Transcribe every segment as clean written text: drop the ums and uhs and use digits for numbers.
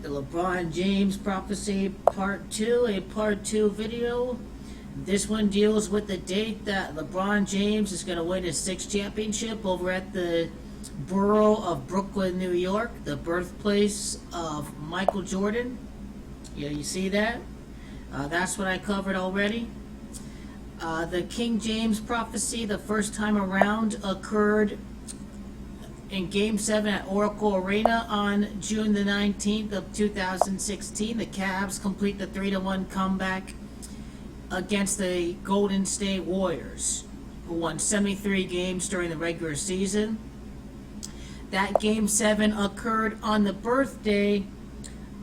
The LeBron James Prophecy Part 2, a Part 2 video. This one deals with the date that LeBron James is going to win his 6th championship over at the borough of Brooklyn, New York, the birthplace of Michael Jordan. Yeah, you see that? That's what I covered already. The King James Prophecy, the first time around, occurred in Game 7 at Oracle Arena on June the 19th of 2016. The Cavs complete the 3-1 comeback against the Golden State Warriors, who won 73 games during the regular season. That Game 7 occurred on the birthday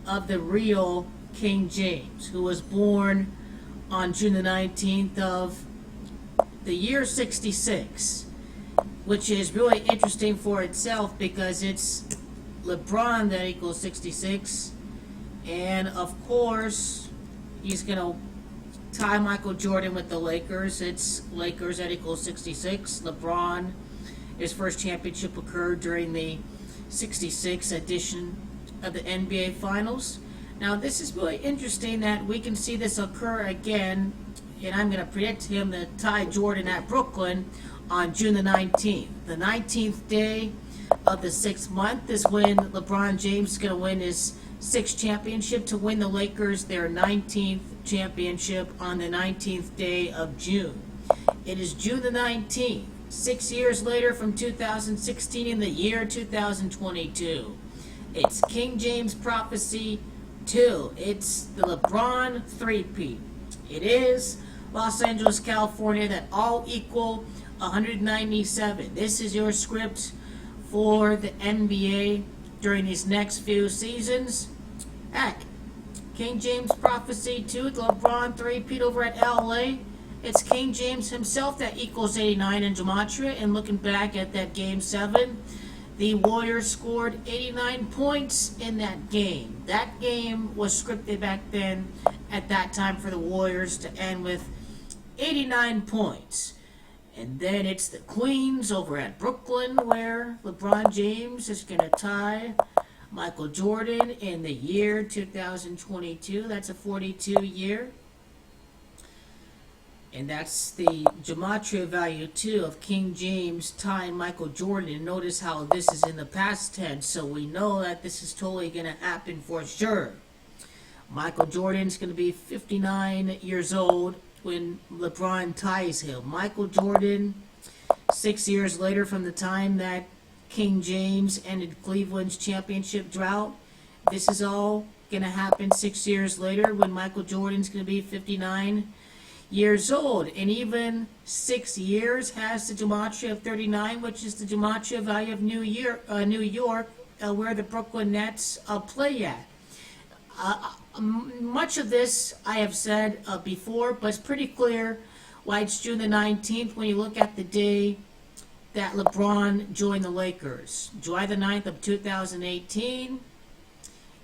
of the real King James, who was born on June the 19th of the year 66. Which is really interesting for itself because it's LeBron that equals 66, and of course he's going to tie Michael Jordan with the Lakers. It's Lakers that equals 66. LeBron, his first championship occurred during the 66 edition of the NBA Finals. Now this is really interesting that we can see this occur again, and I'm going to predict him to tie Jordan at Brooklyn on June the 19th. The 19th day of the 6th month is when LeBron James is going to win his 6th championship to win the Lakers their 19th championship on the 19th day of June. It is June the 19th, 6 years later from 2016 in the year 2022. It's King James Prophecy 2. It's the LeBron three-peat. It is Los Angeles, California, that all equal 197. This is your script for the NBA during these next few seasons. Heck, King James Prophecy 2, the LeBron three-peat over at LA. It's King James himself that equals 89 in gematria. And looking back at that Game 7, the Warriors scored 89 points in that game. That game was scripted back then at that time for the Warriors to end with 89 points. And then it's the Queens over at Brooklyn, where LeBron James is going to tie Michael Jordan in the year 2022. That's a 42 year. And that's the gematria value, too, of King James tying Michael Jordan. And notice how this is in the past tense, so we know that this is totally going to happen for sure. Michael Jordan's going to be 59 years old when LeBron ties him. Michael Jordan, 6 years later from the time that King James ended Cleveland's championship drought. This is all going to happen 6 years later when Michael Jordan's going to be 59 years old. And even 6 years has the gematria of 39, which is the gematria value of New York, where the Brooklyn Nets play at. Much of this I have said before, but it's pretty clear why it's June the 19th when you look at the day that LeBron joined the Lakers. July the 9th of 2018,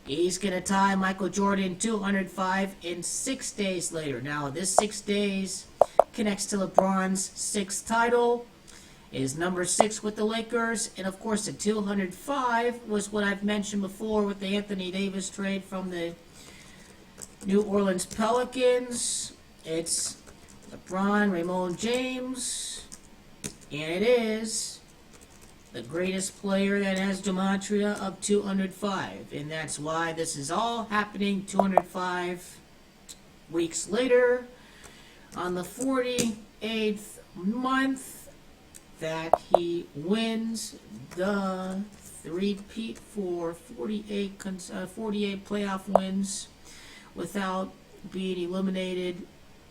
he's going to tie Michael Jordan 205 in 6 days later. Now, this 6 days connects to LeBron's 6th title, is number 6 with the Lakers, and of course the 205 was what I've mentioned before with the Anthony Davis trade from the New Orleans Pelicans. It's LeBron Raymone James, and it is the greatest player that has gematria of 205, and that's why this is all happening 205 weeks later on the 48th month that he wins the three-peat for 48 playoff wins without being eliminated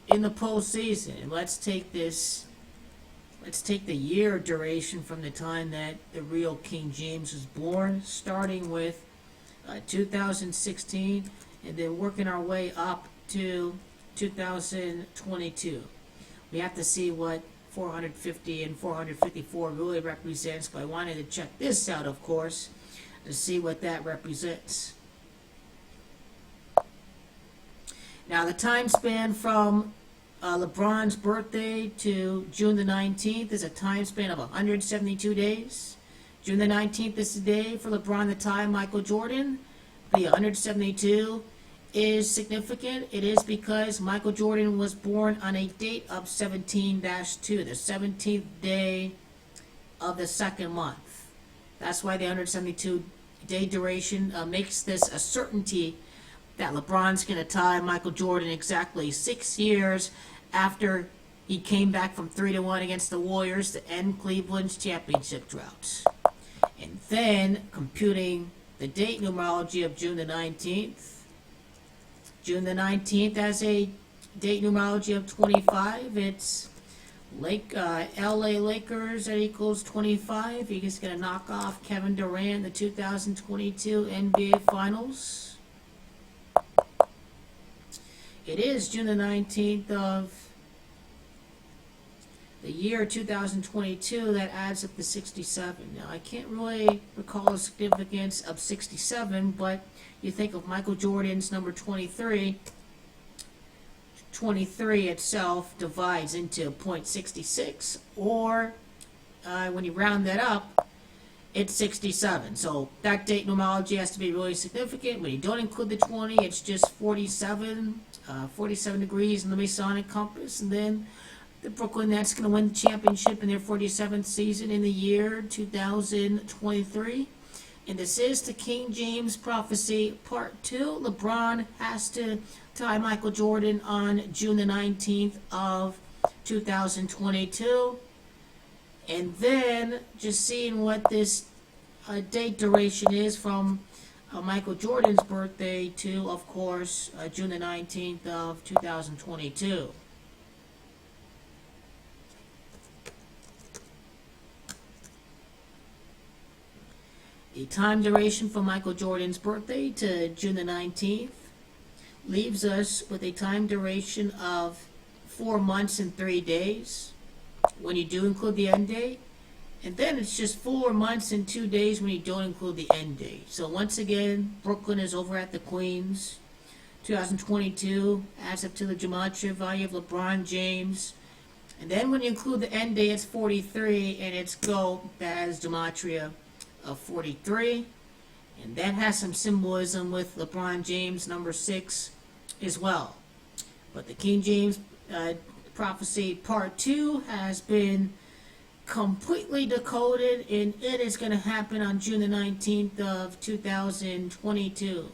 in the postseason. And let's take the year duration from the time that the real King James was born, starting with 2016 and then working our way up to 2022. We have to see what 450 and 454 really represents, but I wanted to check this out, of course, to see what that represents. Now, the time span from LeBron's birthday to June the 19th is a time span of 172 days. June the 19th is the day for LeBron to tie Michael Jordan The 172 is significant. It is because Michael Jordan was born on a date of 17-2, the 17th day of the second month. That's why the 172-day duration makes this a certainty that LeBron's going to tie Michael Jordan exactly 6 years after he came back from 3-1 against the Warriors to end Cleveland's championship drought. And then, computing the date numerology of June the 19th, June the 19th has a date numerology of 25. It's LA Lakers, that equals 25. You're just going to knock off Kevin Durant, the 2022 NBA Finals. It is June the 19th of the year 2022 that adds up to 67. Now, I can't really recall the significance of 67, but you think of Michael Jordan's number 23. 23 itself divides into 0.66, or when you round that up, it's 67. So that date numerology has to be really significant. When you don't include the 20, it's just 47 degrees in the Masonic compass, and then the Brooklyn Nets going to win the championship in their 47th season in the year 2023. And this is the King James Prophecy Part 2. LeBron has to tie Michael Jordan on June the 19th of 2022. And then just seeing what this date duration is from Michael Jordan's birthday to, of course, June the 19th of 2022. The time duration from Michael Jordan's birthday to June the 19th leaves us with a time duration of 4 months and 3 days when you do include the end date. And then it's just 4 months and 2 days when you don't include the end date. So once again, Brooklyn is over at the Queens. 2022 adds up to the gematria value of LeBron James. And then when you include the end date, it's 43, and it's GOAT that has gematria of 43, and that has some symbolism with LeBron James number 6 as well. But the King James Prophecy Part 2 has been completely decoded, and it is going to happen on June the 19th of 2022.